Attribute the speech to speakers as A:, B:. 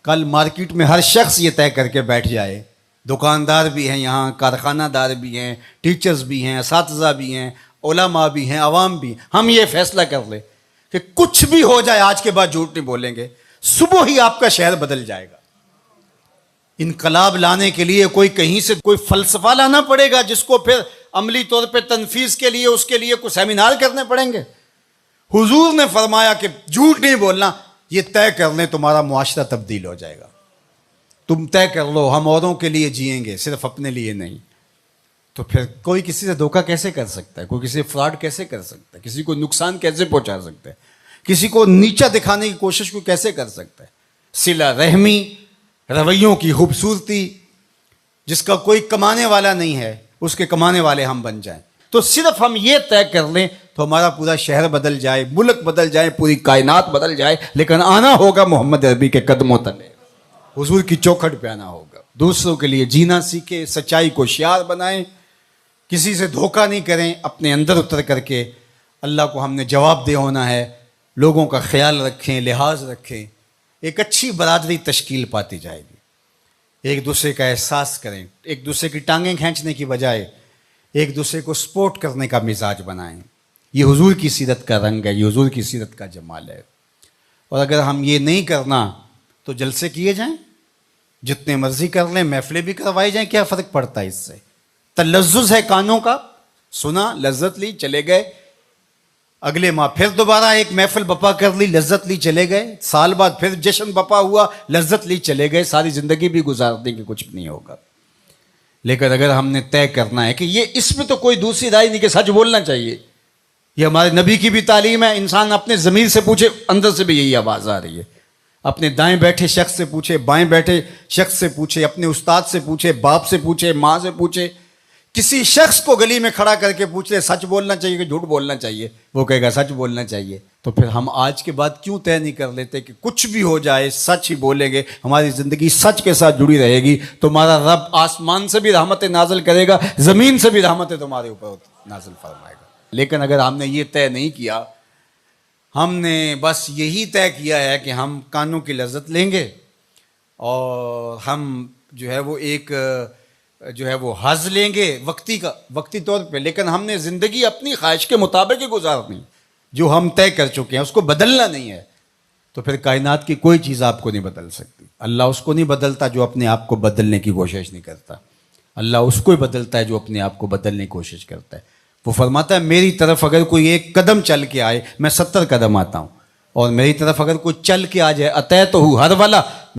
A: کل مارکیٹ میں ہر شخص یہ طے کر کے بیٹھ جائے، دکاندار بھی ہیں یہاں، کارخانہ دار بھی ہیں، ٹیچرز بھی ہیں، اساتذہ بھی ہیں، علماء بھی ہیں، عوام بھی ہیں، ہم یہ فیصلہ کر لیں کہ کچھ بھی ہو جائے آج کے بعد جھوٹ نہیں بولیں گے، صبح ہی آپ کا شہر بدل جائے گا۔ انقلاب لانے کے لیے کوئی کہیں سے کوئی فلسفہ لانا پڑے گا جس کو پھر عملی طور پہ تنفیذ کے لیے اس کے لیے کوئی سیمینار کرنے پڑیں گے۔ حضور نے فرمایا کہ جھوٹ نہیں بولنا، یہ طے کر لیں تمہارا معاشرہ تبدیل ہو جائے گا۔ تم طے کر لو ہم اوروں کے لیے جئیں گے، صرف اپنے لیے نہیں۔ تو پھر کوئی کسی سے دھوکہ کیسے کر سکتا ہے؟ کوئی کسی سے فراڈ کیسے کر سکتا ہے؟ کسی کو نقصان کیسے پہنچا سکتا ہے؟ کسی کو نیچا دکھانے کی کوشش کو کیسے کر سکتا ہے؟ صلہ رحمی، رویوں کی خوبصورتی، جس کا کوئی کمانے والا نہیں ہے اس کے کمانے والے ہم بن جائیں۔ تو صرف ہم یہ طے کر لیں تو ہمارا پورا شہر بدل جائے، ملک بدل جائے، پوری کائنات بدل جائے، لیکن آنا ہوگا محمد عربی کے قدموں تلے، حضور کی چوکھٹ پہ آنا ہوگا۔ دوسروں کے لیے جینا سیکھیں، سچائی کو شعار بنائیں، کسی سے دھوکہ نہیں کریں، اپنے اندر اتر کر کے اللہ کو ہم نے جواب دہ ہونا ہے، لوگوں کا خیال رکھیں، لحاظ رکھیں، ایک اچھی برادری تشکیل پاتی جائے گی۔ ایک دوسرے کا احساس کریں، ایک دوسرے کی ٹانگیں کھینچنے کی بجائے ایک دوسرے کو سپورٹ کرنے کا مزاج بنائیں۔ یہ حضور کی سیرت کا رنگ ہے، یہ حضور کی سیرت کا جمال ہے۔ اور اگر ہم یہ نہیں کرنا تو جلسے کیے جائیں، جتنے مرضی کر لیں، محفلیں بھی کروائی جائیں، کیا فرق پڑتا ہے اس سے؟ تلذذ ہے کانوں کا، سنا، لذت لی، چلے گئے، اگلے ماہ پھر دوبارہ ایک محفل بپا کر لی، لذت لی، چلے گئے، سال بعد پھر جشن بپا ہوا، لذت لی، چلے گئے، ساری زندگی بھی گزار دیں گے، کچھ نہیں ہوگا۔ لیکن اگر ہم نے طے کرنا ہے کہ یہ اس میں تو کوئی دوسری رائے نہیں کہ سچ بولنا چاہیے، یہ ہمارے نبی کی بھی تعلیم ہے، انسان اپنے ضمیر سے پوچھے، اندر سے بھی یہی آواز آ رہی ہے، اپنے دائیں بیٹھے شخص سے پوچھے، بائیں بیٹھے شخص سے پوچھے، اپنے استاد سے پوچھے، باپ سے پوچھے، ماں سے پوچھے، کسی شخص کو گلی میں کھڑا کر کے پوچھ لے سچ بولنا چاہیے کہ جھوٹ بولنا چاہیے، وہ کہے گا سچ بولنا چاہیے۔ تو پھر ہم آج کے بعد کیوں طے نہیں کر لیتے کہ کچھ بھی ہو جائے سچ ہی بولیں گے، ہماری زندگی سچ کے ساتھ جڑی رہے گی، تمہارا رب آسمان سے بھی رحمت نازل کرے گا، زمین سے بھی رحمت تمہارے اوپر نازل فرمائے گا۔ لیکن اگر ہم نے یہ طے نہیں کیا، ہم نے بس یہی طے کیا ہے کہ ہم کانوں کی لذت لیں گے اور ہم جو ہے وہ ایک حظ لیں گے وقتی طور پہ، لیکن ہم نے زندگی اپنی خواہش کے مطابق ہی گزارنی، جو ہم طے کر چکے ہیں اس کو بدلنا نہیں ہے، تو پھر کائنات کی کوئی چیز آپ کو نہیں بدل سکتی۔ اللہ اس کو نہیں بدلتا جو اپنے آپ کو بدلنے کی کوشش نہیں کرتا، اللہ اس کو ہی بدلتا ہے جو اپنے آپ کو بدلنے کی کوشش کرتا ہے۔ وہ فرماتا ہے میری طرف اگر کوئی ایک قدم چل کے آئے میں 70 قدم آتا ہوں، اور میری طرف اگر کوئی چل کے آ جائے اتیتہ ہر والا،